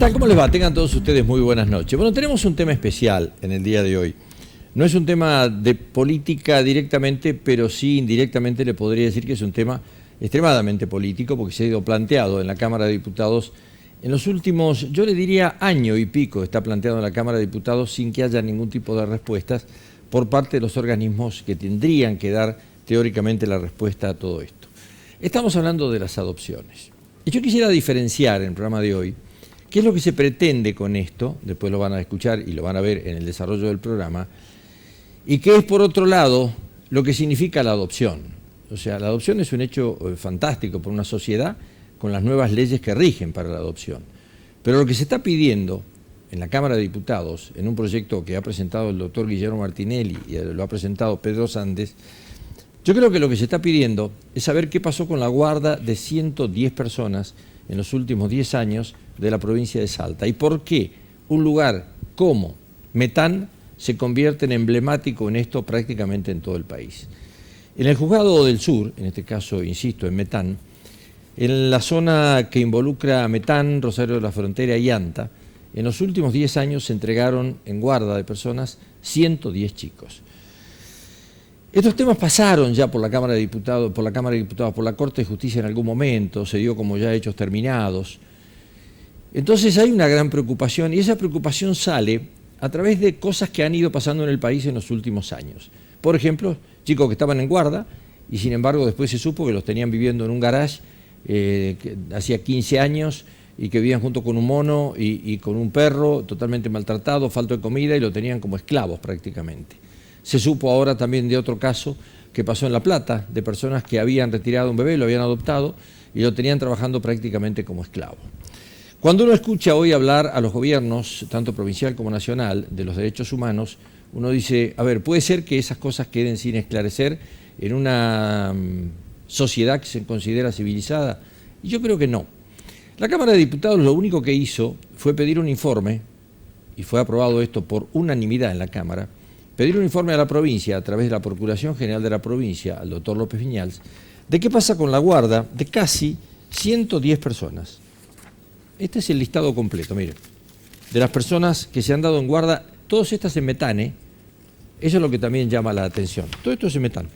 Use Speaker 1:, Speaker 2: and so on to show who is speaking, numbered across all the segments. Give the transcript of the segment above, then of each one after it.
Speaker 1: tal? ¿Cómo les va? Tengan todos ustedes muy buenas noches. Bueno, tenemos un tema especial en el día de hoy. No es un tema de política directamente, pero sí indirectamente le podría decir que es un tema extremadamente político, porque se ha ido planteado en la Cámara de Diputados en los últimos, yo le diría, año y pico, está planteado en la Cámara de Diputados sin que haya ningún tipo de respuestas por parte de los organismos que tendrían que dar teóricamente la respuesta a todo esto. Estamos hablando de las adopciones. Y yo quisiera diferenciar en el programa de hoy qué es lo que se pretende con esto, después lo van a escuchar y lo van a ver en el desarrollo del programa, y qué es, por otro lado, lo que significa la adopción. O sea, la adopción es un hecho fantástico por una sociedad con las nuevas leyes que rigen para la adopción. Pero lo que se está pidiendo en la Cámara de Diputados, en un proyecto que ha presentado el doctor Guillermo Martinelli y lo ha presentado Pedro Sández, yo creo que lo que se está pidiendo es saber qué pasó con la guarda de 110 personas en los últimos 10 años de la provincia de Salta y por qué un lugar como Metán se convierte en emblemático en esto prácticamente en todo el país. En el Juzgado del Sur, en este caso, insisto, en Metán, en la zona que involucra a Metán, Rosario de la Frontera y Anta, en los últimos 10 años se entregaron en guarda de personas 110 chicos. Estos temas pasaron ya por la Cámara de Diputados, por la Corte de Justicia en algún momento, se dio como ya hechos terminados. Entonces hay una gran preocupación y esa preocupación sale a través de cosas que han ido pasando en el país en los últimos años. Por ejemplo, chicos que estaban en guarda y sin embargo después se supo que los tenían viviendo en un garage que hacía 15 años y que vivían junto con un mono y con un perro totalmente maltratado, falto de comida y lo tenían como esclavos prácticamente. Se supo ahora también de otro caso que pasó en La Plata, de personas que habían retirado un bebé, lo habían adoptado y lo tenían trabajando prácticamente como esclavo. Cuando uno escucha hoy hablar a los gobiernos, tanto provincial como nacional, de los derechos humanos, uno dice, a ver, ¿puede ser que esas cosas queden sin esclarecer en una sociedad que se considera civilizada? Y yo creo que no. La Cámara de Diputados lo único que hizo fue pedir un informe, y fue aprobado esto por unanimidad en la Cámara, pedir un informe a la provincia a través de la Procuración General de la provincia, al doctor López Viñals, de qué pasa con la guarda de casi 110 personas. Este es el listado completo, miren, de las personas que se han dado en guarda, todas estas en Metán, eso es lo que también llama la atención, todo esto es en Metán.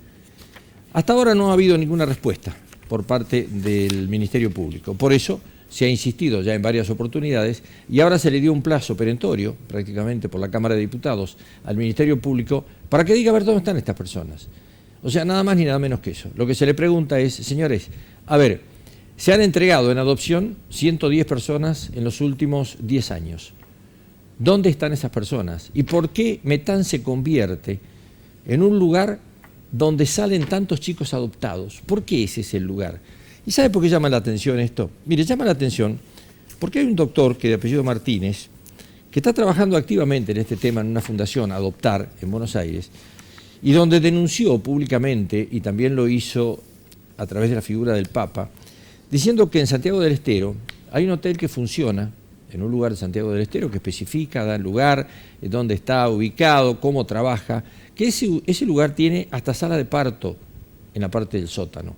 Speaker 1: Hasta ahora no ha habido ninguna respuesta por parte del Ministerio Público, por eso se ha insistido ya en varias oportunidades y ahora se le dio un plazo perentorio, prácticamente por la Cámara de Diputados, al Ministerio Público, para que diga a ver dónde están estas personas. O sea, nada más ni nada menos que eso. Lo que se le pregunta es, señores, a ver, se han entregado en adopción 110 personas en los últimos 10 años. ¿Dónde están esas personas? ¿Y por qué Metán se convierte en un lugar donde salen tantos chicos adoptados? ¿Por qué ese es el lugar? ¿Y sabe por qué llama la atención esto? Mire, llama la atención porque hay un doctor que de apellido Martínez que está trabajando activamente en este tema en una fundación, Adoptar, en Buenos Aires, y donde denunció públicamente, y también lo hizo a través de la figura del Papa, diciendo que en Santiago del Estero hay un hotel que funciona, en un lugar de Santiago del Estero, que especifica, da el lugar, dónde está ubicado, cómo trabaja, que ese lugar tiene hasta sala de parto en la parte del sótano.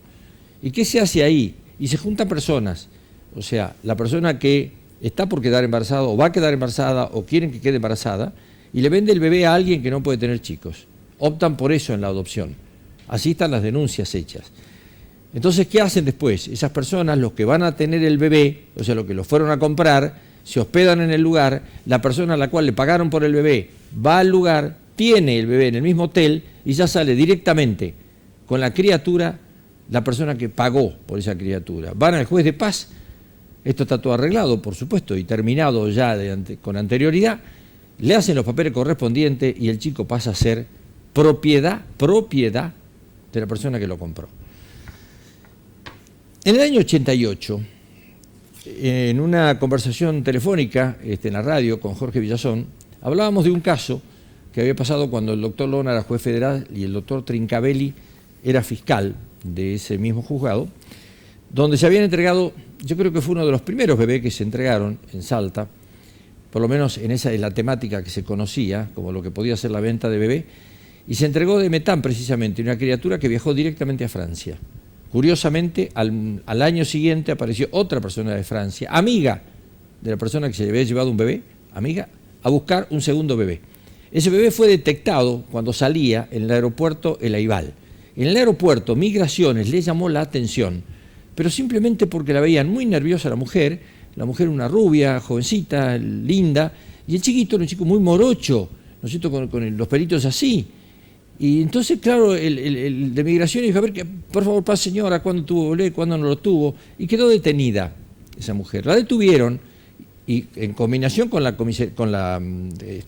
Speaker 1: ¿Y qué se hace ahí? Y se juntan personas, o sea, la persona que está por quedar embarazada o va a quedar embarazada o quieren que quede embarazada y le vende el bebé a alguien que no puede tener chicos. Optan por eso en la adopción. Así están las denuncias hechas. Entonces, ¿qué hacen después? Esas personas, los que van a tener el bebé, o sea, los que lo fueron a comprar, se hospedan en el lugar, la persona a la cual le pagaron por el bebé va al lugar, tiene el bebé en el mismo hotel y ya sale directamente con la criatura la persona que pagó por esa criatura. Van al juez de paz, esto está todo arreglado, por supuesto, y terminado ya con anterioridad, le hacen los papeles correspondientes y el chico pasa a ser propiedad de la persona que lo compró. En el año 88, en una conversación telefónica en la radio con Jorge Villazón, hablábamos de un caso que había pasado cuando el doctor Lona era juez federal y el doctor Trincabelli era fiscal de ese mismo juzgado, donde se habían entregado, yo creo que fue uno de los primeros bebés que se entregaron en Salta, por lo menos en la temática que se conocía, como lo que podía ser la venta de bebé, y se entregó de Metán precisamente, una criatura que viajó directamente a Francia. Curiosamente, al año siguiente apareció otra persona de Francia, amiga de la persona que se había llevado un bebé, amiga, a buscar un segundo bebé. Ese bebé fue detectado cuando salía en el aeropuerto El Aibal. En el aeropuerto, Migraciones le llamó la atención, pero simplemente porque la veían muy nerviosa la mujer una rubia, jovencita, linda, y el chiquito era un chico muy morocho, ¿no es cierto?, con los pelitos así. Y entonces, claro, el de Migraciones dijo, a ver, por favor, pase señora, ¿cuándo tuvo bebé, cuándo no lo tuvo? Y quedó detenida esa mujer. La detuvieron y en combinación con la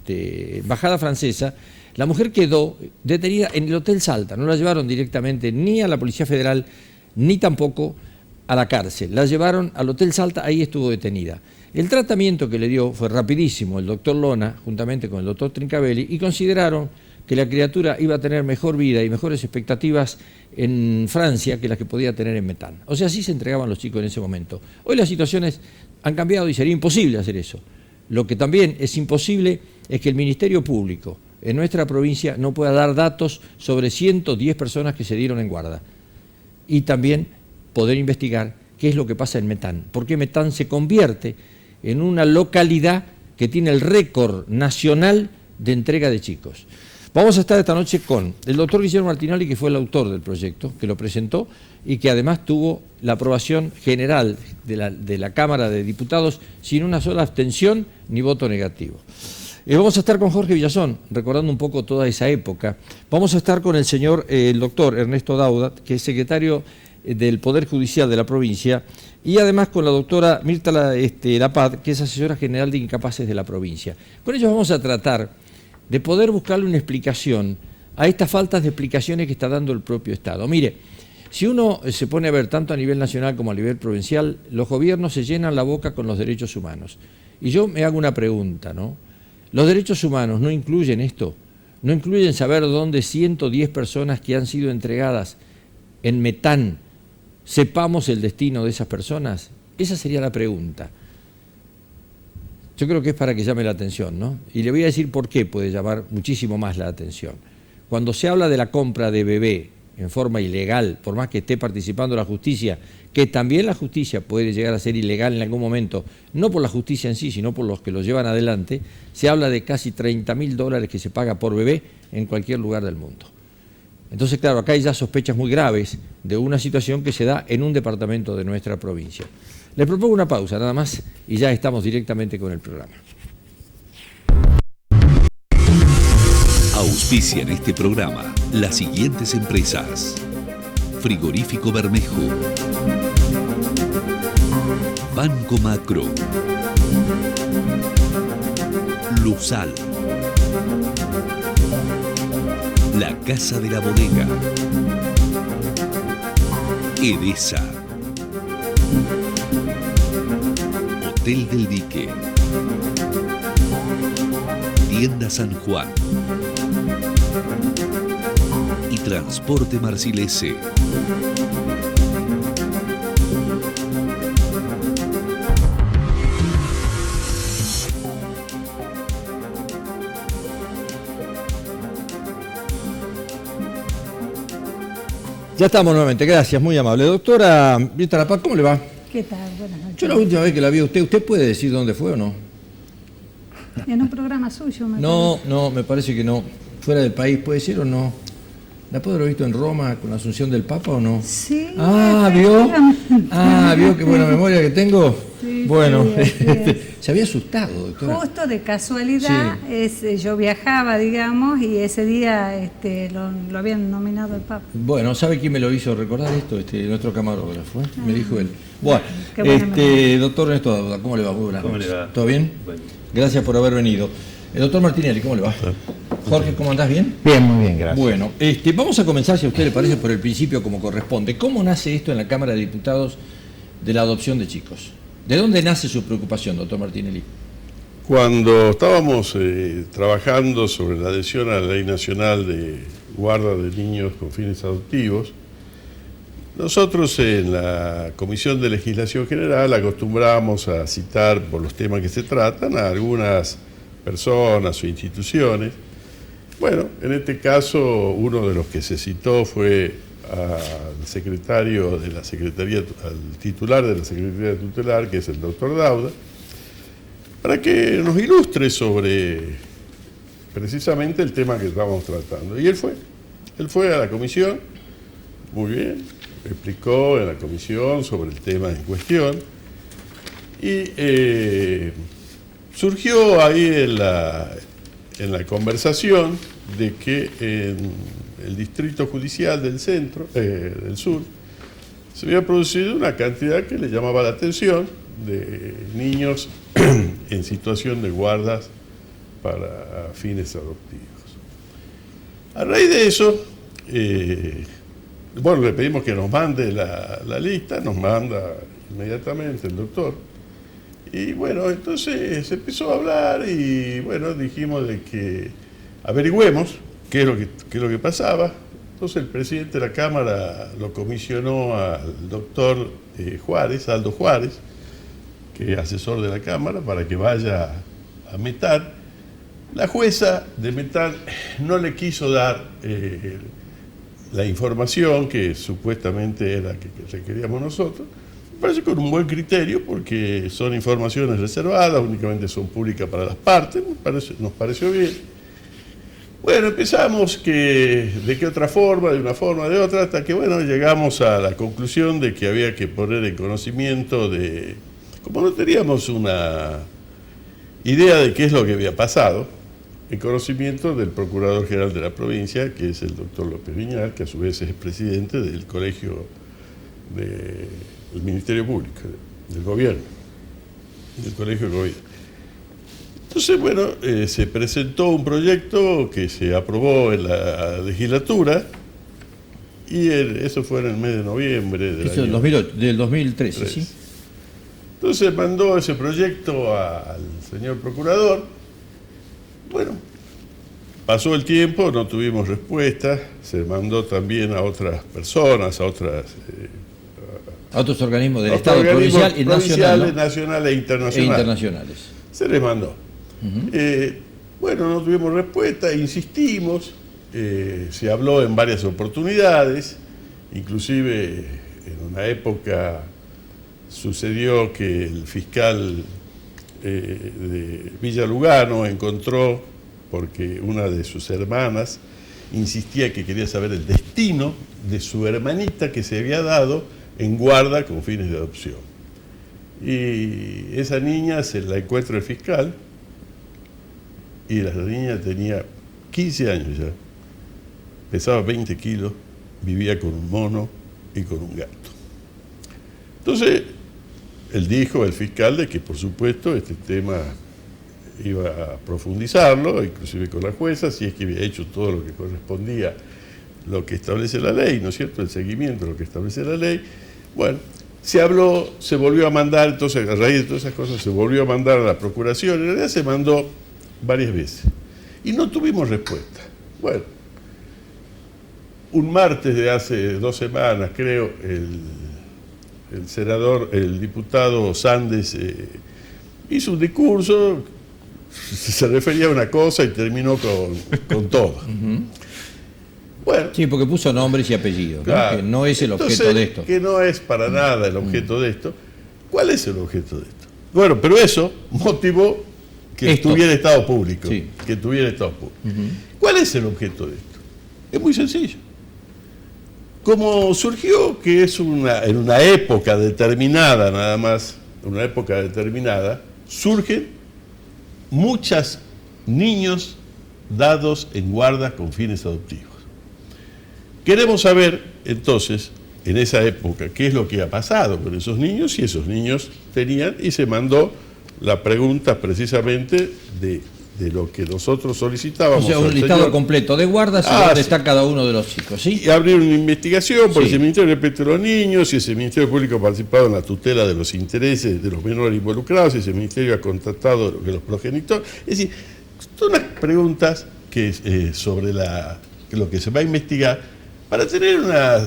Speaker 1: embajada francesa, la mujer quedó detenida en el Hotel Salta. No la llevaron directamente ni a la Policía Federal, ni tampoco a la cárcel. La llevaron al Hotel Salta, ahí estuvo detenida. El tratamiento que le dio fue rapidísimo, el doctor Lona, juntamente con el doctor Trincavelli, y consideraron que la criatura iba a tener mejor vida y mejores expectativas en Francia que las que podía tener en Metán. O sea, así se entregaban los chicos en ese momento. Hoy las situaciones han cambiado y sería imposible hacer eso. Lo que también es imposible es que el Ministerio Público en nuestra provincia no pueda dar datos sobre 110 personas que se dieron en guarda. Y también poder investigar qué es lo que pasa en Metán. ¿Por qué Metán se convierte en una localidad que tiene el récord nacional de entrega de chicos? Vamos a estar esta noche con el doctor Guillermo Martinelli, que fue el autor del proyecto, que lo presentó y que además tuvo la aprobación general de la Cámara de Diputados sin una sola abstención ni voto negativo. Vamos a estar con Jorge Villazón, recordando un poco toda esa época. Vamos a estar con el doctor Ernesto Dauda, que es secretario del Poder Judicial de la provincia, y además con la doctora Mirta Lapad, que es asesora general de incapaces de la provincia. Con ellos vamos a tratar de poder buscarle una explicación a estas faltas de explicaciones que está dando el propio Estado. Mire, si uno se pone a ver tanto a nivel nacional como a nivel provincial, los gobiernos se llenan la boca con los derechos humanos. Y yo me hago una pregunta, ¿no? ¿Los derechos humanos no incluyen esto? ¿No incluyen saber dónde 110 personas que han sido entregadas en Metán, sepamos el destino de esas personas? Esa sería la pregunta. Yo creo que es para que llame la atención, ¿no? Y le voy a decir por qué puede llamar muchísimo más la atención. Cuando se habla de la compra de bebé en forma ilegal, por más que esté participando la justicia, que también la justicia puede llegar a ser ilegal en algún momento, no por la justicia en sí, sino por los que lo llevan adelante, se habla de casi $30.000 que se paga por bebé en cualquier lugar del mundo. Entonces, claro, acá hay ya sospechas muy graves de una situación que se da en un departamento de nuestra provincia. Les propongo una pausa nada más y ya estamos directamente con el programa.
Speaker 2: Auspician este programa las siguientes empresas: Frigorífico Bermejo, Banco Macro, Luzal, La Casa de la Bodega, Edesa, Hotel del Dique, Tienda San Juan y Transporte Marcilese.
Speaker 1: Ya estamos nuevamente, gracias, muy amable. Doctora Mirta Lapad, ¿cómo le va?
Speaker 3: ¿Qué tal? Buenas noches.
Speaker 1: Yo la última vez que la vi a ¿usted puede decir dónde fue o no?
Speaker 3: En un programa suyo, me
Speaker 1: parece. No, me parece que no. Fuera del país, ¿puede ser o no? ¿La puedo haber visto en Roma con la Asunción del Papa o no?
Speaker 3: Sí.
Speaker 1: ¿Vio qué buena memoria que tengo?
Speaker 3: Sí,
Speaker 1: bueno,
Speaker 3: sí,
Speaker 1: se había asustado, doctora.
Speaker 3: Justo de casualidad, sí. Yo viajaba, digamos, y ese día lo habían nominado el Papa.
Speaker 1: Bueno, ¿sabe quién me lo hizo recordar esto? Nuestro camarógrafo, me dijo él. Bueno, doctor Ernesto Dauda, ¿cómo le va? Muy buenas noches.
Speaker 4: ¿Cómo le va?
Speaker 1: ¿Todo bien?
Speaker 4: Bueno.
Speaker 1: Gracias por haber venido. El doctor Martinelli, ¿cómo le va? Jorge, ¿cómo andás? ¿Bien?
Speaker 5: Bien, muy bien, gracias.
Speaker 1: Bueno, vamos a comenzar, si a usted le parece, por el principio como corresponde. ¿Cómo nace esto en la Cámara de Diputados de la adopción de chicos? ¿De dónde nace su preocupación, doctor Martinelli?
Speaker 4: Cuando estábamos trabajando sobre la adhesión a la Ley Nacional de Guarda de Niños con Fines Adoptivos, nosotros en la Comisión de Legislación General acostumbramos a citar, por los temas que se tratan, a algunas personas o instituciones. Bueno, en este caso, uno de los que se citó fue al secretario de la Secretaría, al titular de la Secretaría Tutelar, que es el doctor Dauda, para que nos ilustre sobre precisamente el tema que estábamos tratando. Y él fue a la comisión, muy bien, explicó en la comisión sobre el tema en cuestión, y surgió ahí en la conversación de que en el distrito judicial del sur, se había producido una cantidad que le llamaba la atención de niños en situación de guardas para fines adoptivos. A raíz de eso, le pedimos que nos mande la lista, nos manda inmediatamente el doctor. Y bueno, entonces se empezó a hablar y bueno, dijimos de que averigüemos qué es lo que pasaba. Entonces el presidente de la Cámara lo comisionó al doctor Aldo Juárez, que es asesor de la Cámara, para que vaya a Metán. La jueza de Metán no le quiso dar la información que supuestamente era que requeríamos nosotros. Me parece con un buen criterio, porque son informaciones reservadas, únicamente son públicas para las partes, nos pareció bien. Bueno, empezamos de qué otra forma, de una forma, de otra, hasta que bueno, llegamos a la conclusión de que había que poner en conocimiento como no teníamos una idea de qué es lo que había pasado, en conocimiento del Procurador General de la provincia, que es el doctor López Viñal, que a su vez es presidente del colegio del Ministerio Público, del gobierno, del colegio de gobierno. Entonces, bueno, se presentó un proyecto que se aprobó en la legislatura, y eso fue en el mes de noviembre
Speaker 1: del 2013, ¿sí?
Speaker 4: Entonces mandó ese proyecto al señor procurador. Bueno, pasó el tiempo, no tuvimos respuesta, se mandó también a otras personas, a otros
Speaker 1: organismos del Estado, provincial y nacional,
Speaker 4: nacionales e internacionales. Se les mandó. Bueno, no tuvimos respuesta, insistimos, se habló en varias oportunidades, inclusive en una época sucedió que el fiscal de Villa Lugano encontró, porque una de sus hermanas insistía que quería saber el destino de su hermanita que se había dado en guarda con fines de adopción. Y esa niña se la encuentra el fiscal, y la niña tenía 15 años ya, pesaba 20 kilos, vivía con un mono y con un gato. Entonces, él dijo, el fiscal, de que por supuesto este tema iba a profundizarlo, inclusive con la jueza, si es que había hecho todo lo que correspondía, lo que establece la ley, ¿no es cierto?, el seguimiento de lo que establece la ley. Bueno, se habló, se volvió a mandar, entonces a raíz de todas esas cosas se volvió a mandar a la procuración, en realidad se mandó varias veces y no tuvimos respuesta. Bueno, un martes de hace 2 semanas, creo, el diputado Sandes hizo un discurso, se refería a una cosa y terminó con todo. Bueno,
Speaker 1: sí, porque puso nombres y apellidos, claro, ¿no? Que no es el objeto de esto.
Speaker 4: Que no es para nada el objeto de esto. ¿Cuál es el objeto de esto? Bueno, pero eso motivó que tuviera estado público. Sí. Que tuviera estado público. ¿Cuál es el objeto de esto? Es muy sencillo. Como surgió que es en una época determinada, nada más, una época determinada, surgen muchos niños dados en guarda con fines adoptivos. Queremos saber, entonces, en esa época, qué es lo que ha pasado con esos niños, si esos niños tenían, y se mandó la pregunta precisamente de lo que nosotros solicitábamos.
Speaker 1: O sea, un listado completo de guardas y dónde está cada uno de los chicos, ¿sí?
Speaker 4: Y abrir una investigación por ese Ministerio respecto a los niños, si ese Ministerio Público ha participado en la tutela de los intereses de los menores involucrados, si ese Ministerio ha contactado a los progenitores. Es decir, son unas preguntas que sobre lo que se va a investigar, para tener una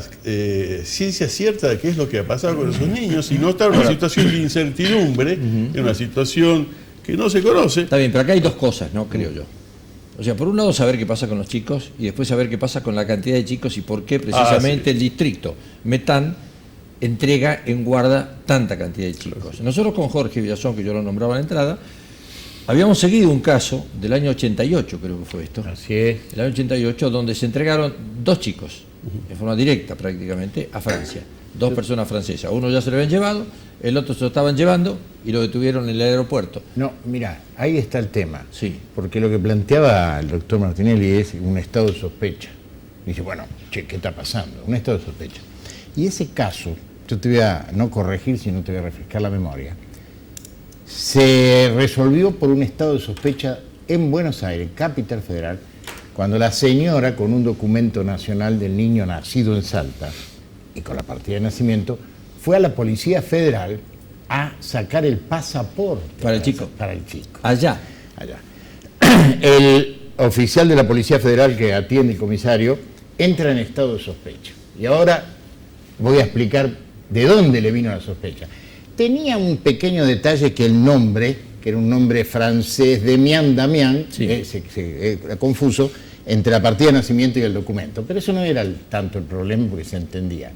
Speaker 4: ciencia cierta de qué es lo que ha pasado con esos niños y no estar en una situación de incertidumbre, en una situación que no se conoce.
Speaker 1: Está bien, pero acá hay dos cosas, ¿no? Creo yo. O sea, por un lado saber qué pasa con los chicos y después saber qué pasa con la cantidad de chicos y por qué precisamente el distrito Metán entrega en guarda tanta cantidad de chicos. Nosotros con Jorge Villazón, que yo lo nombraba en la entrada, Habíamos seguido un caso del año 88, creo que fue esto.
Speaker 5: Así es.
Speaker 1: El año 88, donde se entregaron 2 chicos, de forma directa prácticamente, a Francia. 2 personas francesas. Uno ya se lo habían llevado, el otro se lo estaban llevando y lo detuvieron en el aeropuerto.
Speaker 5: No, mira, ahí está el tema.
Speaker 1: Sí.
Speaker 5: Porque lo que planteaba el doctor Martinelli es un estado de sospecha. Dice, bueno, che, ¿qué está pasando? Un estado de sospecha. Y ese caso, yo te voy a no corregir, sino te voy a refrescar la memoria, se resolvió por un estado de sospecha en Buenos Aires, capital federal, cuando la señora, con un documento nacional del niño nacido en Salta y con la partida de nacimiento, fue a la Policía Federal a sacar el pasaporte.
Speaker 1: Para el chico.
Speaker 5: Para el chico.
Speaker 1: Allá.
Speaker 5: Allá. El oficial de la Policía Federal que atiende el comisario entra en estado de sospecha. Y ahora voy a explicar de dónde le vino la sospecha. Tenía un pequeño detalle que el nombre, que era un nombre francés, Damián,
Speaker 1: sí.
Speaker 5: Era confuso entre la partida de nacimiento y el documento. Pero eso no era tanto el problema porque se entendía,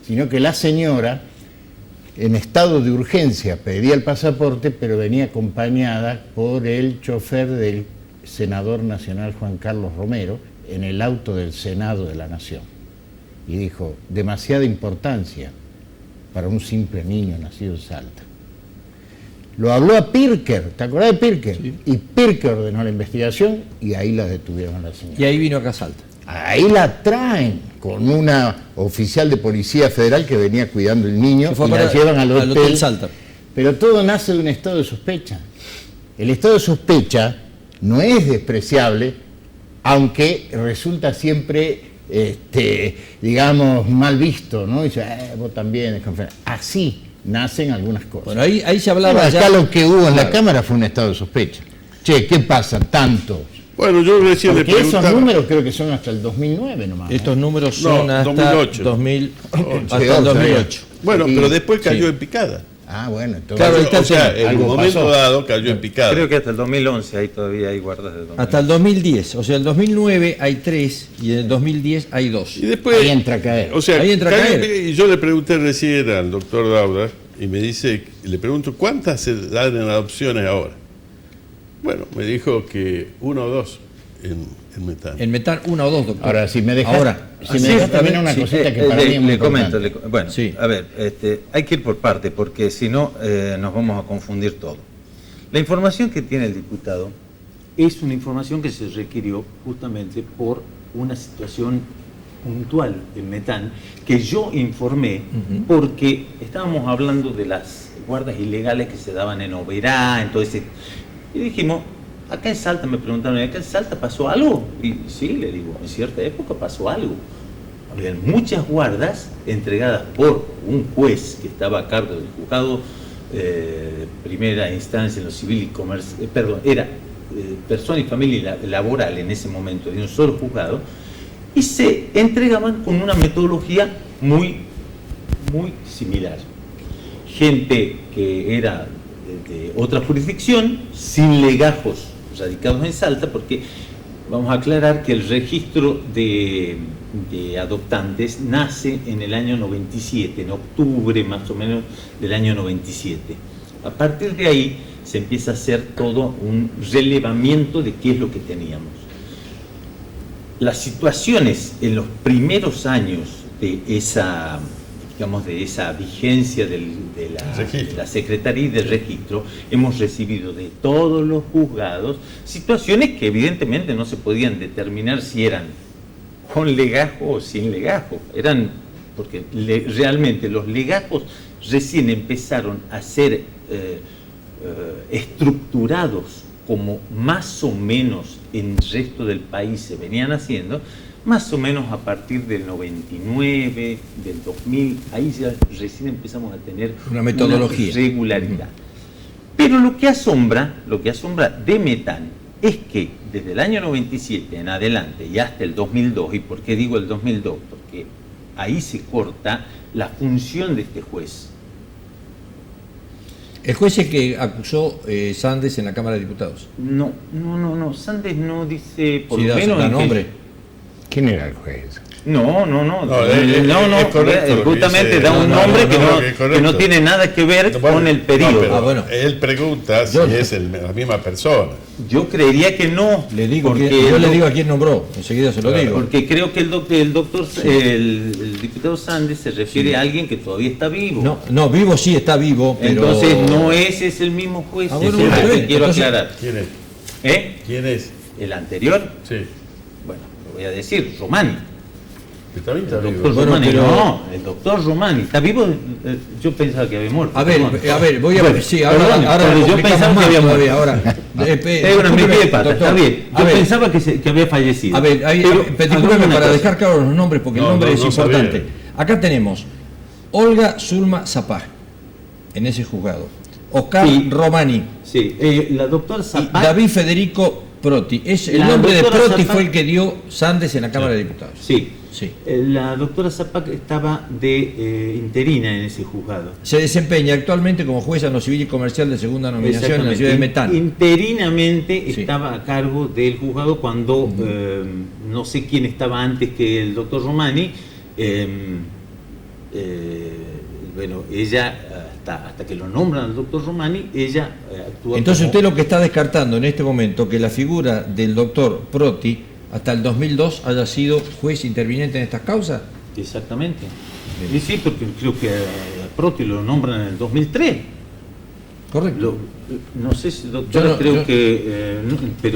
Speaker 5: sino que la señora, en estado de urgencia, pedía el pasaporte, pero venía acompañada por el chofer del senador nacional Juan Carlos Romero en el auto del Senado de la Nación. Y dijo, demasiada importancia para un simple niño nacido en Salta. Lo habló a Pirker, ¿te acordás de Pirker?
Speaker 1: Sí.
Speaker 5: Y Pirker ordenó la investigación y ahí la detuvieron a la señora.
Speaker 1: Y ahí vino acá a Salta.
Speaker 5: Ahí la traen con una oficial de Policía Federal que venía cuidando el niño y la llevan al hotel
Speaker 1: Salta.
Speaker 5: Pero todo nace de un estado de sospecha. El estado de sospecha no es despreciable, aunque resulta siempre, digamos, mal visto, ¿no? Dice, vos también, desconfiás. Así nacen algunas cosas.
Speaker 1: Bueno, ahí se hablaba
Speaker 5: Bueno,
Speaker 1: ya...
Speaker 5: acá lo que hubo en la
Speaker 1: Claro.
Speaker 5: Cámara fue un estado de sospecha. Che, ¿qué pasa? Tanto.
Speaker 4: Bueno, yo recién le
Speaker 5: Porque
Speaker 4: preguntaba...
Speaker 5: esos números creo que son hasta el 2009 nomás.
Speaker 1: Estos números
Speaker 4: No,
Speaker 1: son hasta
Speaker 4: 2008.
Speaker 1: 2000, hasta
Speaker 5: Sí,
Speaker 1: el 2008.
Speaker 4: Bueno,
Speaker 5: Sí,
Speaker 4: pero después cayó
Speaker 1: sí.
Speaker 4: en picada.
Speaker 5: Ah, bueno, entonces...
Speaker 1: Claro, ahí está
Speaker 4: O sea, en un
Speaker 5: algo
Speaker 4: momento
Speaker 5: pasó.
Speaker 4: dado cayó en picada.
Speaker 6: Creo que hasta el 2011 ahí todavía hay guardas de 2011.
Speaker 1: Hasta el 2010. O sea, en el 2009 hay 3 y en el 2010 hay 2.
Speaker 4: Y después...
Speaker 5: Ahí entra a caer.
Speaker 4: O sea,
Speaker 1: Ahí entra a
Speaker 4: cayó en
Speaker 1: caer.
Speaker 4: picada. Y yo le pregunté recién al doctor Dauda y me dice, le pregunto, ¿cuántas se dan en adopciones ahora? Bueno, me dijo que 1 o 2 en Metán.
Speaker 1: En Metán 1 o 2, doctor.
Speaker 5: Ahora, si me dejas,
Speaker 1: Ahora,
Speaker 5: si me dejas también una
Speaker 1: sí,
Speaker 5: cosita que para mí es muy
Speaker 6: le comento,
Speaker 5: importante.
Speaker 6: bueno,
Speaker 1: Sí.
Speaker 6: a ver, hay que ir por parte, porque si no nos vamos a confundir todo. La información que tiene el diputado es una información que se requirió justamente por una situación puntual en Metán, que yo informé porque estábamos hablando de las guardas ilegales que se daban en Oberá, en todo ese... Y dijimos, acá en Salta, me preguntaron, ¿acá en Salta pasó algo? Y sí, le digo, en cierta época pasó algo. Había muchas guardas entregadas por un juez que estaba a cargo del juzgado primera instancia en lo civil y comercio, era persona y familia laboral en ese momento de un solo juzgado, y se entregaban con una metodología muy similar. Gente que era de otra jurisdicción, sin legajos radicados en Salta, porque vamos a aclarar que el registro de adoptantes nace en el año 97, en octubre más o menos del año 97. A partir de ahí se empieza a hacer todo un relevamiento de qué es lo que teníamos. Las situaciones en los primeros años de esa, digamos, de esa vigencia de la Secretaría de Registro, hemos recibido de todos los juzgados situaciones que evidentemente no se podían determinar si eran con legajo o sin legajo. Eran, porque realmente los legajos recién empezaron a ser estructurados como más o menos en el resto del país se venían haciendo, más o menos a partir del 99, del 2000, ahí ya recién empezamos a tener
Speaker 1: una metodología,
Speaker 6: una regularidad. Pero lo que asombra de Metán es que desde el año 97 en adelante y hasta el 2002, ¿y por qué digo el 2002? Porque ahí se corta la función de este juez.
Speaker 1: El juez es que acusó Sandes en la Cámara de Diputados.
Speaker 6: No, Sandes no dice, por
Speaker 1: Sí,
Speaker 6: lo
Speaker 1: da
Speaker 6: menos...
Speaker 1: nombre.
Speaker 5: ¿Quién era el juez?
Speaker 6: No,
Speaker 4: es correcto lo que
Speaker 6: justamente
Speaker 4: dice.
Speaker 6: da un nombre
Speaker 4: es
Speaker 6: que
Speaker 4: correcto.
Speaker 6: no tiene nada que ver
Speaker 4: Bueno,
Speaker 6: con el periodo.
Speaker 4: pero
Speaker 1: bueno.
Speaker 4: Él pregunta si es la misma persona.
Speaker 6: Yo creería que no.
Speaker 1: Le digo
Speaker 6: porque
Speaker 1: yo
Speaker 6: el
Speaker 1: le
Speaker 6: doc-
Speaker 1: digo a quién nombró, enseguida se lo
Speaker 4: Claro,
Speaker 1: digo.
Speaker 6: Porque creo que el diputado Sandes se refiere a alguien que todavía está vivo.
Speaker 1: No, vivo sí está vivo, pero...
Speaker 6: Entonces no ese es el mismo juez,
Speaker 1: Bueno,
Speaker 6: es el
Speaker 1: está
Speaker 6: que
Speaker 1: bien.
Speaker 6: quiero
Speaker 1: Entonces-
Speaker 6: aclarar.
Speaker 4: ¿Quién es?
Speaker 6: ¿Eh? El anterior,
Speaker 4: Sí.
Speaker 6: bueno, lo voy a decir, Romani.
Speaker 4: También está
Speaker 6: El
Speaker 4: vivo.
Speaker 6: doctor
Speaker 1: Bueno,
Speaker 6: Romani,
Speaker 1: pero-
Speaker 6: no, el doctor Romani. ¿Está vivo? Yo pensaba que había muerto.
Speaker 1: A ver, voy a ver, sí, ahora
Speaker 6: Perdón,
Speaker 1: lo
Speaker 6: pero yo
Speaker 1: complicamos
Speaker 6: pensaba que
Speaker 1: más
Speaker 6: había
Speaker 1: todavía,
Speaker 6: muerto.
Speaker 1: ahora.
Speaker 6: Es una metida de pata,
Speaker 1: doctor,
Speaker 6: está bien.
Speaker 1: a
Speaker 6: Yo
Speaker 1: ver,
Speaker 6: pensaba que había fallecido.
Speaker 1: A ver,
Speaker 6: Pero
Speaker 1: discúlpeme
Speaker 6: hagamos una
Speaker 1: para
Speaker 6: cosa.
Speaker 1: dejar claros los nombres, porque el
Speaker 4: No,
Speaker 1: nombre
Speaker 4: no,
Speaker 1: es
Speaker 4: no
Speaker 1: importante.
Speaker 4: sabía.
Speaker 1: Acá tenemos Olga Zulma Zapá, en ese juzgado. Oscar
Speaker 6: Sí.
Speaker 1: Romani
Speaker 6: Sí, la doctora
Speaker 1: y
Speaker 6: Zapata.
Speaker 1: David Federico Proti. El
Speaker 6: La
Speaker 1: nombre de
Speaker 6: doctora
Speaker 1: Proti
Speaker 6: Zapá-
Speaker 1: fue el que dio Sandes en la Cámara de Diputados.
Speaker 6: Sí.
Speaker 1: Sí.
Speaker 6: La doctora Zapata estaba de interina en ese juzgado.
Speaker 1: Se desempeña actualmente como jueza en lo civil y comercial de segunda nominación en la ciudad de Metán.
Speaker 6: Interinamente
Speaker 1: Sí.
Speaker 6: estaba a cargo del juzgado cuando no sé quién estaba antes que el doctor Romani. Bueno, ella, hasta que lo nombran al doctor Romani, ella actúa
Speaker 1: Entonces
Speaker 6: como-
Speaker 1: usted lo que está descartando en este momento que la figura del doctor Proti hasta el 2002 haya sido juez interviniente en estas causas.
Speaker 6: Exactamente. Y sí, porque creo que a Proti lo nombran en el 2003.
Speaker 1: Correcto.
Speaker 6: No sé si, doctora, pero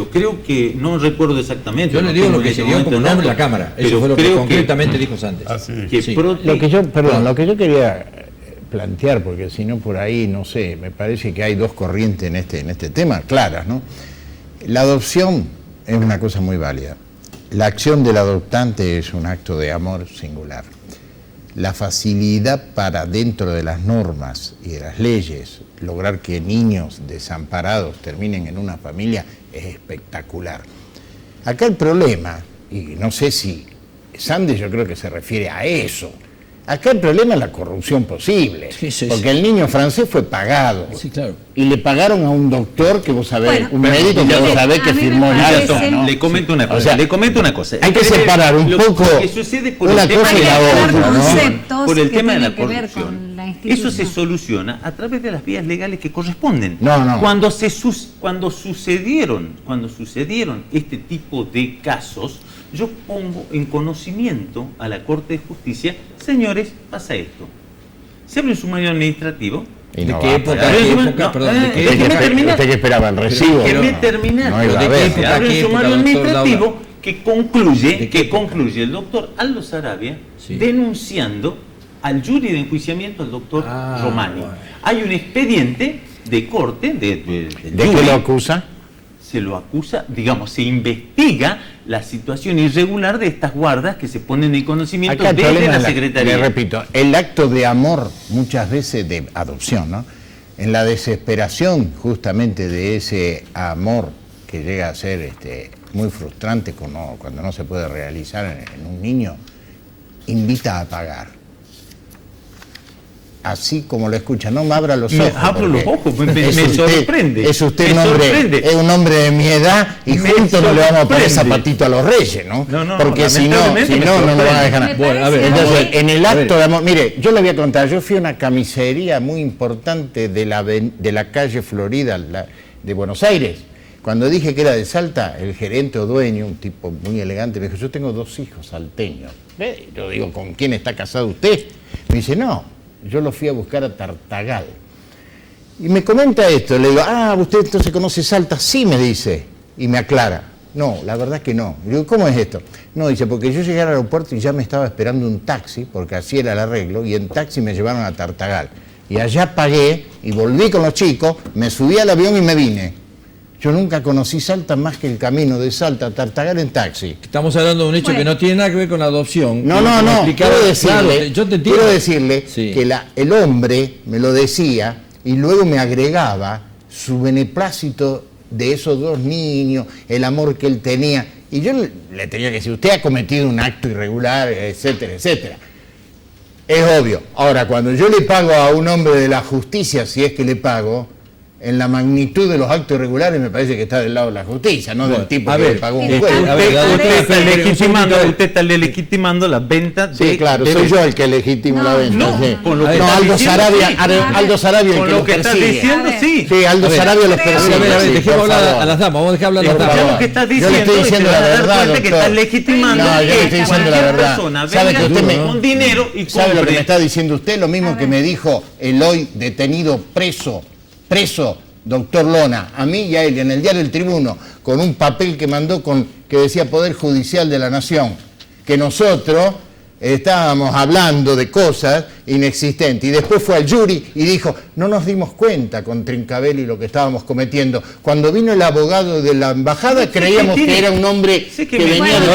Speaker 6: creo que no recuerdo exactamente.
Speaker 1: Yo le
Speaker 6: no
Speaker 1: digo
Speaker 6: tengo
Speaker 1: lo que
Speaker 6: en ese
Speaker 1: se dio
Speaker 6: momento
Speaker 1: como nombre en la
Speaker 6: datos,
Speaker 1: Cámara. Eso
Speaker 6: pero
Speaker 1: fue lo que
Speaker 6: creo
Speaker 1: concretamente dijo Sandes.
Speaker 4: Ah, sí.
Speaker 6: que
Speaker 1: Sí.
Speaker 6: Proti-
Speaker 5: Lo que yo quería plantear, porque si no por ahí, no sé, me parece que hay dos corrientes en este tema, claras, ¿no? La adopción es una cosa muy válida. La acción del adoptante es un acto de amor singular. La facilidad para, dentro de las normas y de las leyes, lograr que niños desamparados terminen en una familia es espectacular. Acá el problema, y no sé si Sandes yo creo que se refiere a eso, acá el problema es la corrupción posible,
Speaker 1: Sí, sí,
Speaker 5: porque
Speaker 1: sí.
Speaker 5: el niño francés fue pagado.
Speaker 1: Sí, claro.
Speaker 5: Y le pagaron a un doctor que vos sabés,
Speaker 3: Bueno,
Speaker 5: un médico que
Speaker 3: mire,
Speaker 5: vos sabés
Speaker 3: a
Speaker 5: que
Speaker 3: mí me
Speaker 5: firmó el
Speaker 3: parece-
Speaker 5: acta, ¿no?
Speaker 6: Le comento una
Speaker 5: O
Speaker 6: cosa.
Speaker 5: sea,
Speaker 6: le comento una cosa.
Speaker 5: hay que separar un poco
Speaker 6: Lo que sucede por
Speaker 5: una
Speaker 6: el tema
Speaker 5: cosa
Speaker 3: Hay
Speaker 5: y
Speaker 3: que
Speaker 5: la
Speaker 3: aclarar
Speaker 5: otra, ¿no?
Speaker 3: conceptos
Speaker 6: por el
Speaker 3: que
Speaker 6: tema de la
Speaker 3: tienen que ver
Speaker 6: corrupción.
Speaker 3: con la
Speaker 6: Eso
Speaker 3: institución.
Speaker 6: se soluciona a través de las vías legales que corresponden.
Speaker 5: No.
Speaker 6: Cuando sucedieron este tipo de casos, yo pongo en conocimiento a la Corte de Justicia, señores, pasa esto. Se abre un sumario administrativo.
Speaker 5: Y
Speaker 1: ¿De
Speaker 5: no
Speaker 1: qué
Speaker 5: va a
Speaker 1: época?
Speaker 5: pagar.
Speaker 1: ¿Qué
Speaker 6: no,
Speaker 1: época? Perdón,
Speaker 6: no,
Speaker 1: ¿de qué
Speaker 5: ¿Usted
Speaker 6: déjeme
Speaker 5: qué
Speaker 6: terminar.
Speaker 5: usted qué esperaba? ¿El recibo?
Speaker 6: Déjeme
Speaker 5: No,
Speaker 6: terminar.
Speaker 5: no iba a
Speaker 1: ¿De qué
Speaker 5: haber.
Speaker 1: época?
Speaker 6: Se abre
Speaker 1: ¿Qué
Speaker 6: un
Speaker 1: época,
Speaker 6: sumario
Speaker 1: doctor
Speaker 6: administrativo
Speaker 1: Daula?
Speaker 6: que concluye,
Speaker 1: ¿De qué época?
Speaker 6: el doctor Aldo Sarabia
Speaker 1: Sí.
Speaker 6: denunciando al jury de enjuiciamiento al doctor
Speaker 1: Ah,
Speaker 6: Romani.
Speaker 1: bueno.
Speaker 6: Hay un expediente de corte del
Speaker 5: ¿De
Speaker 6: jury.
Speaker 5: qué lo acusa?
Speaker 6: Se lo acusa, digamos, se investiga la situación irregular de estas guardas que se ponen en conocimiento
Speaker 5: Acá el
Speaker 6: desde
Speaker 5: problema
Speaker 6: la
Speaker 5: es
Speaker 6: Secretaría.
Speaker 5: le repito, el acto de amor, muchas veces de adopción, ¿no? En la desesperación justamente de ese amor que llega a ser muy frustrante cuando no se puede realizar en un niño, invita a pagar. Así como lo escucha, no me abra los
Speaker 6: Me
Speaker 5: ojos.
Speaker 6: abro los
Speaker 5: porque
Speaker 6: ojos, me
Speaker 5: es usted-
Speaker 6: sorprende.
Speaker 5: Es usted
Speaker 6: Me
Speaker 5: un hombre,
Speaker 6: sorprende.
Speaker 5: es un hombre de mi edad y
Speaker 6: Me
Speaker 5: juntos no le vamos a poner
Speaker 6: sorprende.
Speaker 5: zapatito a los reyes, ¿no?
Speaker 6: No,
Speaker 5: Porque si no,
Speaker 6: lamentablemente me
Speaker 5: no nos van a
Speaker 6: sorprende.
Speaker 5: dejar
Speaker 3: Me
Speaker 5: nada.
Speaker 1: Bueno, a ver,
Speaker 3: parece
Speaker 5: Entonces,
Speaker 3: muy-
Speaker 5: en el
Speaker 1: A ver.
Speaker 5: acto de amor, mire, yo le voy a contar, yo fui a una camisería muy importante de la calle Florida, de Buenos Aires. Cuando dije que era de Salta, el gerente o dueño, un tipo muy elegante, me dijo, yo tengo 2 hijos salteños. Yo digo, ¿con quién está casado usted? Me dice, no, yo lo fui a buscar a Tartagal. Y me comenta esto, le digo, ¿usted entonces conoce Salta? Sí, me dice, y me aclara. No, la verdad que no. Le digo, ¿cómo es esto? No, dice, porque yo llegué al aeropuerto y ya me estaba esperando un taxi, porque así era el arreglo, y en taxi me llevaron a Tartagal. Y allá pagué, y volví con los chicos, me subí al avión y me vine. Yo nunca conocí Salta más que el camino de Salta a Tartagal en taxi.
Speaker 1: Estamos hablando de un hecho
Speaker 3: Bueno.
Speaker 1: que no tiene nada que ver con la adopción.
Speaker 5: No,
Speaker 1: Como
Speaker 5: no, no,
Speaker 1: explicaba-
Speaker 5: quiero decirle,
Speaker 1: Claro, yo te entiendo.
Speaker 5: quiero decirle
Speaker 1: Sí.
Speaker 5: que el hombre me lo decía y luego me agregaba su beneplácito de esos 2 niños, el amor que él tenía. Y yo le tenía que decir, usted ha cometido un acto irregular, etcétera, etcétera. Es obvio. Ahora, cuando yo le pago a un hombre de la justicia, si es que le pago, en la magnitud de los actos irregulares, me parece que está del lado de la justicia, no del tipo
Speaker 1: a
Speaker 5: que
Speaker 1: ver,
Speaker 5: le pagó un
Speaker 3: usted-
Speaker 5: juez.
Speaker 1: a ver,
Speaker 6: Usted está legitimando la venta de...
Speaker 5: Sí, claro,
Speaker 6: de-
Speaker 5: soy yo el que legitimo la venta.
Speaker 6: no,
Speaker 5: sí.
Speaker 6: con lo
Speaker 1: que
Speaker 5: No,
Speaker 1: está
Speaker 5: Aldo
Speaker 6: diciendo,
Speaker 5: Sarabia,
Speaker 6: sí.
Speaker 5: Aldo Sarabia el
Speaker 6: Con
Speaker 5: que
Speaker 6: lo
Speaker 5: los
Speaker 6: que estás
Speaker 5: persigue.
Speaker 6: diciendo,
Speaker 3: A ver.
Speaker 6: sí.
Speaker 5: Sí, Aldo
Speaker 1: A ver,
Speaker 5: Sarabia los
Speaker 3: creo-
Speaker 5: persigue.
Speaker 1: A ver,
Speaker 5: sí,
Speaker 1: dejemos
Speaker 5: por
Speaker 1: hablar
Speaker 5: favor.
Speaker 1: a las damas, vamos a dejar hablar a las
Speaker 5: Por
Speaker 1: damas.
Speaker 5: favor.
Speaker 6: Lo que estás
Speaker 5: Yo le
Speaker 6: diciendo
Speaker 5: estoy
Speaker 6: y
Speaker 5: diciendo
Speaker 6: te
Speaker 5: la
Speaker 6: vas a dar
Speaker 5: verdad,
Speaker 6: cuenta que
Speaker 5: doctor.
Speaker 6: estás legitimando
Speaker 5: No, yo le
Speaker 6: que
Speaker 5: estoy diciendo la
Speaker 6: cualquier
Speaker 5: verdad.
Speaker 6: persona
Speaker 5: ¿Sabe
Speaker 6: venga
Speaker 5: que usted me-
Speaker 6: con dinero y
Speaker 5: ¿Sabe lo que
Speaker 6: compre?
Speaker 5: me está diciendo usted? Lo mismo
Speaker 3: A
Speaker 5: que
Speaker 3: ver.
Speaker 5: me dijo el hoy detenido preso, doctor Lona, a mí y a él, en el diario El Tribuno, con un papel que mandó que decía Poder Judicial de la Nación, que nosotros estábamos hablando de cosas inexistentes. Y después fue al jury y dijo, no nos dimos cuenta con Trincavelli lo que estábamos cometiendo. Cuando vino el abogado de la embajada, creíamos que era un hombre
Speaker 6: Sé
Speaker 5: que
Speaker 6: me-
Speaker 5: venía de...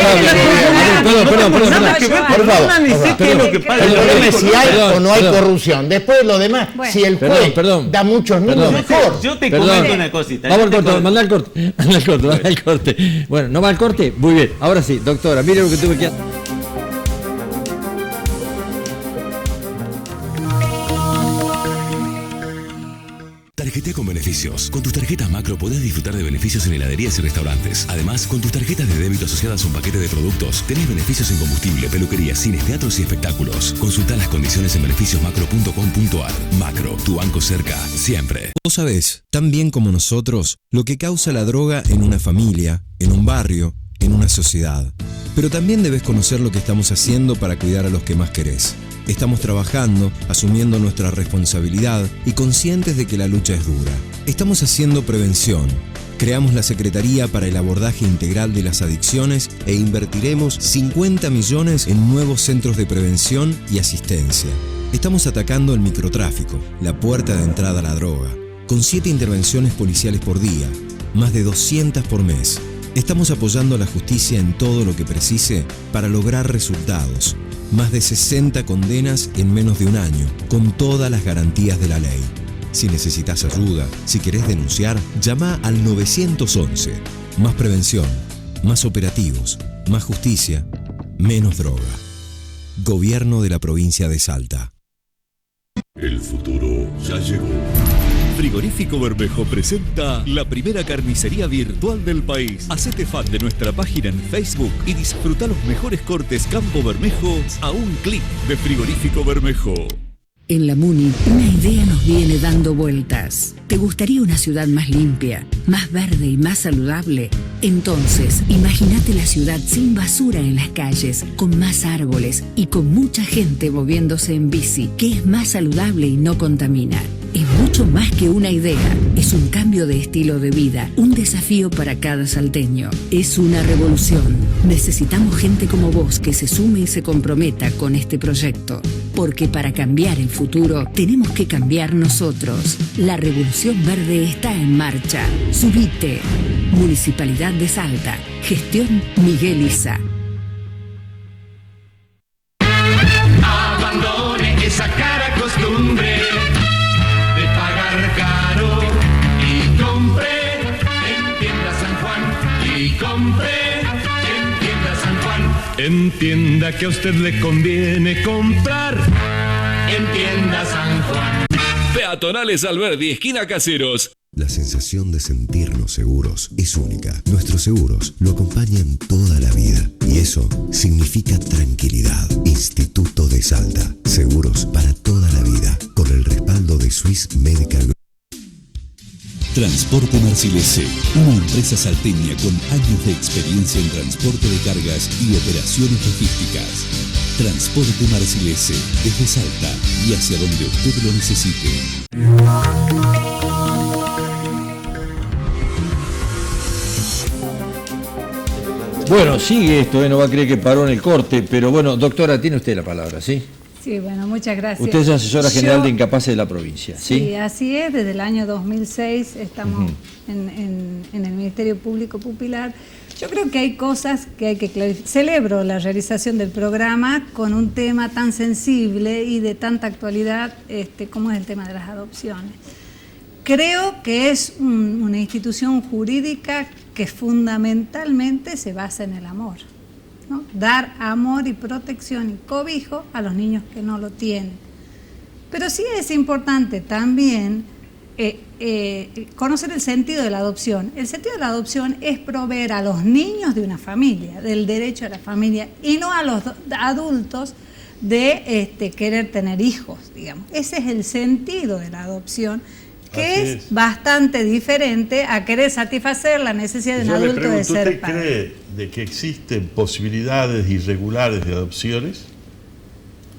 Speaker 1: Perdón,
Speaker 5: Por favor,
Speaker 6: Ni sé qué es lo que
Speaker 5: el
Speaker 6: pasa.
Speaker 5: problema es si hay
Speaker 1: Perdón,
Speaker 5: o no hay
Speaker 1: perdón.
Speaker 5: corrupción. Después lo demás,
Speaker 3: Bueno.
Speaker 5: si el juez
Speaker 1: Perdón.
Speaker 5: da muchos números,
Speaker 1: Perdón.
Speaker 5: mejor.
Speaker 6: Yo te
Speaker 1: Perdón.
Speaker 6: comento una cosita.
Speaker 1: Vamos al
Speaker 6: Yo te
Speaker 1: corte,
Speaker 6: comento-
Speaker 1: manda al corte. Manda al corte. Bueno, ¿no va al corte? Muy bien. Ahora sí, doctora, mire lo que tuve que hacer.
Speaker 7: Tarjetea con beneficios. Con tus tarjetas Macro podés disfrutar de beneficios en heladerías y restaurantes. Además, con tus tarjetas de débito asociadas a un paquete de productos, tenés beneficios en combustible, peluquería, cines, teatros y espectáculos. Consultá las condiciones en beneficiosmacro.com.ar. Macro, tu banco cerca, siempre.
Speaker 8: Vos sabés, tan bien como nosotros, lo que causa la droga en una familia, en un barrio, en una sociedad. Pero también debes conocer lo que estamos haciendo para cuidar a los que más querés. Estamos trabajando, asumiendo nuestra responsabilidad y conscientes de que la lucha es dura. Estamos haciendo prevención. Creamos la Secretaría para el Abordaje Integral de las Adicciones e invertiremos 50 millones en nuevos centros de prevención y asistencia. Estamos atacando el microtráfico, la puerta de entrada a la droga, con 7 intervenciones policiales por día, más de 200 por mes. Estamos apoyando a la justicia en todo lo que precise para lograr resultados. Más de 60 condenas en menos de un año, con todas las garantías de la ley. Si necesitas ayuda, si querés denunciar, llama al 911. Más prevención, más operativos, más justicia, menos droga. Gobierno de la provincia de Salta.
Speaker 2: El futuro ya llegó.
Speaker 9: Frigorífico Bermejo presenta la primera carnicería virtual del país. Hacete fan de nuestra página en Facebook y disfruta los mejores cortes Campo Bermejo a un clic de Frigorífico Bermejo.
Speaker 10: En la Muni, una idea nos viene dando vueltas. ¿Te gustaría una ciudad más limpia, más verde y más saludable? Entonces, imagínate la ciudad sin basura en las calles, con más árboles y con mucha gente moviéndose en bici, que es más saludable y no contamina. Es mucho más que una idea, es un cambio de estilo de vida, un desafío para cada salteño. Es una revolución. Necesitamos gente como vos que se sume y se comprometa con este proyecto. Porque para cambiar el futuro, tenemos que cambiar nosotros. La revolución verde está en marcha. Subite. Municipalidad de Salta. Gestión Miguel Isa.
Speaker 11: Abandone esa cara costumbre de pagar caro y compre en tienda San Juan y compre en tienda San Juan. Entienda que a usted le conviene comprar en tienda San Juan.
Speaker 9: Peatonales Alberdi, esquina Caseros.
Speaker 7: La sensación de sentirnos seguros es única. Nuestros seguros lo acompañan toda la vida y eso significa tranquilidad. Instituto de Salta. Seguros para toda la vida con el respaldo de Swiss Medical Group.
Speaker 2: Transporte Marcilese, una empresa salteña con años de experiencia en transporte de cargas y operaciones logísticas. Transporte Marcilese, desde Salta y hacia donde usted lo necesite.
Speaker 1: Bueno, sigue esto, no va a creer que paró en el corte, pero bueno, doctora, tiene usted la palabra, ¿sí?
Speaker 3: Sí, bueno, muchas gracias.
Speaker 1: Usted es asesora general
Speaker 3: Yo-
Speaker 1: de Incapaces de la provincia, ¿sí?
Speaker 3: Sí, así es, desde el año 2006 estamos en el Ministerio Público Pupilar. Yo creo que hay cosas que hay que clarificar. Celebro la realización del programa con un tema tan sensible y de tanta actualidad como es el tema de las adopciones. Creo que es una institución jurídica que fundamentalmente se basa en el amor, ¿no? Dar amor y protección y cobijo a los niños que no lo tienen. Pero sí es importante también conocer el sentido de la adopción. El sentido de la adopción es proveer a los niños de una familia, del derecho a la familia, y no a los adultos de querer tener hijos, digamos. Ese es el sentido de la adopción, que es bastante diferente a querer satisfacer la necesidad de un adulto de ser padre.
Speaker 4: ¿Usted cree de que existen posibilidades irregulares de adopciones?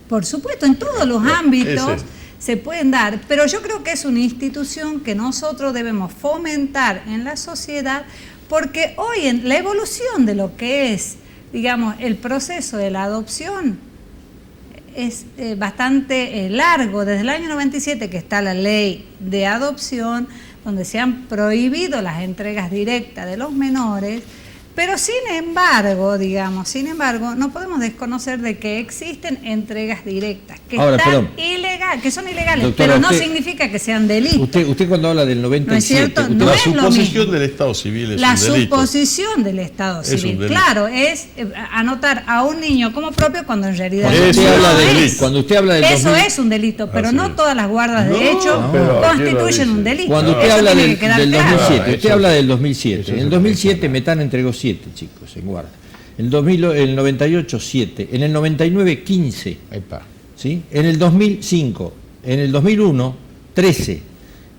Speaker 3: Por supuesto, en todos los ámbitos se pueden dar, pero yo creo que es una institución que nosotros debemos fomentar en la sociedad, porque hoy en la evolución de lo que es, digamos, el proceso de la adopción es bastante largo. Desde el año 97 que está la ley de adopción, donde se han prohibido las entregas directas de los menores, pero sin embargo, no podemos desconocer de que existen entregas directas que que son ilegales, doctora, pero no significa que sean delitos.
Speaker 1: Usted cuando habla del 97,
Speaker 3: ¿no es cierto?
Speaker 4: La suposición del Estado civil es
Speaker 3: la
Speaker 4: un delito.
Speaker 3: Suposición del Estado civil, claro, es anotar a un niño como propio cuando en realidad
Speaker 1: cuando usted habla del
Speaker 3: eso es un delito, pero no todas las guardas de hecho constituyen un delito.
Speaker 1: Cuando usted habla del 2007, usted habla del 2007. En el 2007 Metana entregó 7 chicos en guarda. En el 98 7, en el 99 15. ¿Sí? En el 2005, en el 2001 13,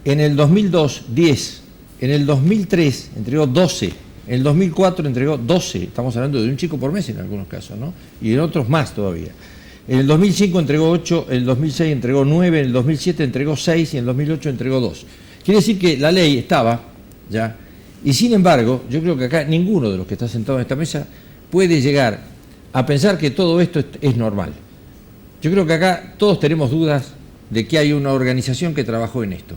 Speaker 1: en el 2002 10, en el 2003 entregó 12, en el 2004 entregó 12, estamos hablando de un chico por mes en algunos casos, ¿no? Y en otros más todavía. En el 2005 entregó 8, en el 2006 entregó 9, en el 2007 entregó 6 y en el 2008 entregó 2. Quiere decir que la ley estaba ya, y sin embargo, yo creo que acá ninguno de los que está sentado en esta mesa puede llegar a pensar que todo esto es normal. Yo creo que acá todos tenemos dudas de que hay una organización que trabajó en esto.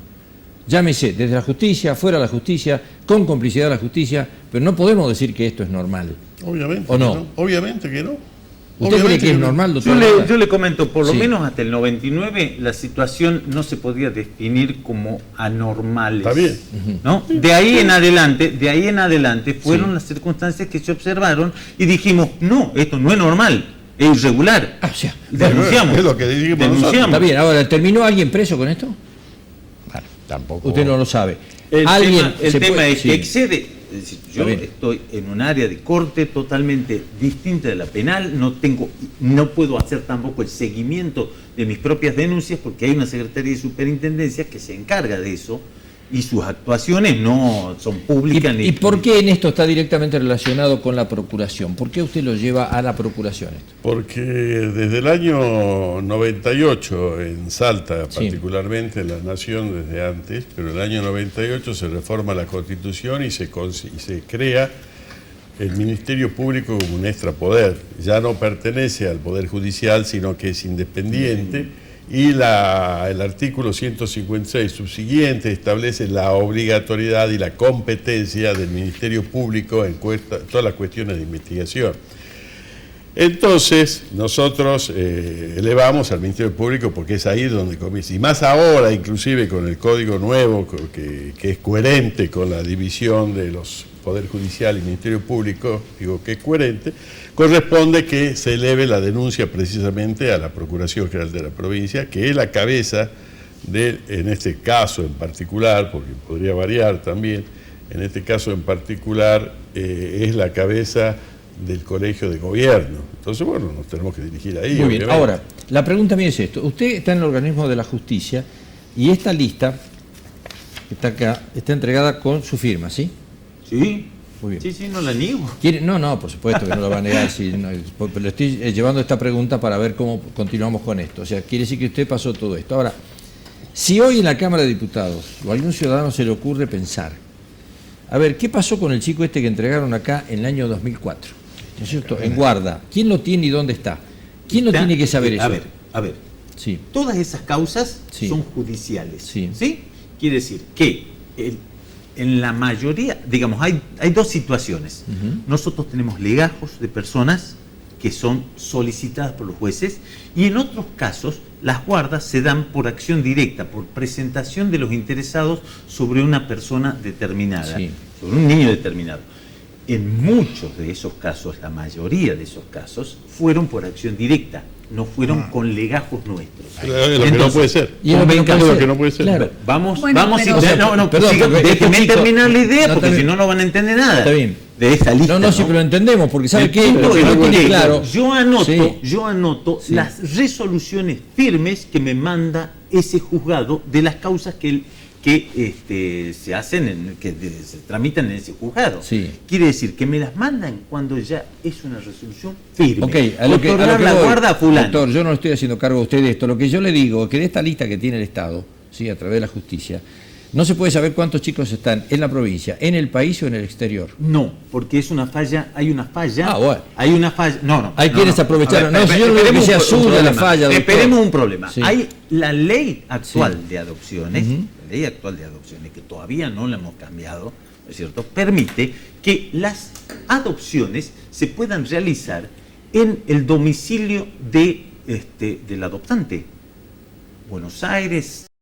Speaker 1: Llámese desde la justicia, fuera de la justicia, con complicidad de la justicia, pero no podemos decir que esto es normal.
Speaker 4: Obviamente.
Speaker 1: ¿O no?
Speaker 4: Obviamente que no.
Speaker 1: ¿Usted cree que es normal, doctor?
Speaker 6: Yo le comento, por lo menos hasta el 99 la situación no se podía definir como anormales.
Speaker 4: Está bien.
Speaker 6: ¿No? De ahí en adelante fueron las circunstancias que se observaron y dijimos, no, esto no es normal. Es irregular. Denunciamos.
Speaker 4: Es lo que dijimos nosotros.
Speaker 1: Está bien, ahora, ¿terminó alguien preso con esto?
Speaker 5: Bueno, tampoco.
Speaker 1: Usted no lo sabe.
Speaker 6: El tema es que excede. Es decir, yo estoy en un área de corte totalmente distinta de la penal, no puedo hacer tampoco el seguimiento de mis propias denuncias porque hay una Secretaría de Superintendencia que se encarga de eso y sus actuaciones no son públicas.
Speaker 1: ¿Y por qué en esto está directamente relacionado con la Procuración? ¿Por qué usted lo lleva a la Procuración esto?
Speaker 4: Porque desde el año 98 en Salta, particularmente en la Nación desde antes, pero en el año 98 se reforma la Constitución y se crea el Ministerio Público como un extrapoder. Ya no pertenece al Poder Judicial, sino que es independiente. Y el artículo 156 subsiguiente establece la obligatoriedad y la competencia del Ministerio Público en todas las cuestiones de investigación. Entonces, nosotros elevamos al Ministerio Público porque es ahí donde comienza. Y más ahora, inclusive con el Código Nuevo, que es coherente con la división de los Poder Judicial y Ministerio Público, digo que es coherente, corresponde que se eleve la denuncia precisamente a la Procuración General de la provincia, que es la cabeza en este caso en particular, porque podría variar también, en este caso en particular es la cabeza del Colegio de Gobierno. Entonces, bueno, nos tenemos que dirigir ahí.
Speaker 1: Muy bien, ahora, la pregunta mía es esto. Usted está en el organismo de la justicia y esta lista que está acá está entregada con su firma, ¿sí?
Speaker 6: Sí.
Speaker 1: Muy bien.
Speaker 6: Sí, no la niego.
Speaker 1: No, por supuesto que no la va a negar. Le estoy llevando esta pregunta para ver cómo continuamos con esto. O sea, quiere decir que usted pasó todo esto. Ahora, si hoy en la Cámara de Diputados o a algún ciudadano se le ocurre pensar, a ver, ¿qué pasó con el chico este que entregaron acá en el año 2004? ¿No es cierto? En guarda. ¿Quién lo tiene y dónde está? ¿Quién no tiene que saber eso?
Speaker 6: A ver.
Speaker 1: Sí.
Speaker 6: Todas esas causas son judiciales.
Speaker 1: Sí.
Speaker 6: Quiere decir que en la mayoría, digamos, hay dos situaciones. Nosotros tenemos legajos de personas que son solicitadas por los jueces y en otros casos las guardas se dan por acción directa, por presentación de los interesados sobre una persona determinada, sobre un niño determinado. en muchos de esos casos, la mayoría de esos casos, fueron por acción directa, no fueron con legajos nuestros.
Speaker 4: Es lo que no puede ser.
Speaker 1: Y es lo que no puede ser.
Speaker 6: Claro, vamos,
Speaker 3: Bueno,
Speaker 6: vamos
Speaker 3: pero-
Speaker 6: déjenme terminar la idea,
Speaker 1: No,
Speaker 6: porque
Speaker 1: está
Speaker 6: si
Speaker 1: bien.
Speaker 6: no, no van a entender nada.
Speaker 1: Está bien.
Speaker 6: De esta lista.
Speaker 1: No, sí, pero lo entendemos, porque ¿sabe
Speaker 6: El
Speaker 1: qué?
Speaker 6: punto
Speaker 1: Lo que
Speaker 6: es
Speaker 1: no tiene
Speaker 6: que
Speaker 1: claro.
Speaker 6: yo anoto
Speaker 1: Sí.
Speaker 6: las resoluciones firmes que me manda ese juzgado de las causas que se hacen, se tramitan en ese juzgado.
Speaker 1: Sí.
Speaker 6: Quiere decir que me las mandan cuando ya es una resolución firme.
Speaker 1: Ok, a lo que
Speaker 6: Otorgar la
Speaker 1: voy,
Speaker 6: guarda a fulano.
Speaker 1: doctor, yo no le estoy haciendo cargo a usted de esto. Lo que yo le digo es que de esta lista que tiene el Estado, ¿sí?, a través de la justicia, no se puede saber cuántos chicos están en la provincia, en el país o en el exterior.
Speaker 6: No, porque es una falla, hay una falla.
Speaker 1: Ah, bueno.
Speaker 6: Hay una falla. No.
Speaker 1: Hay quienes aprovecharon. No, si yo no digo que sea absurda la falla, doctor.
Speaker 6: Esperemos un problema.
Speaker 1: Sí.
Speaker 6: Hay la ley actual
Speaker 1: Sí.
Speaker 6: de adopciones, la ley actual de adopciones, que todavía no la hemos cambiado, ¿no es cierto?, permite que las adopciones se puedan realizar en el domicilio del adoptante. Buenos Aires,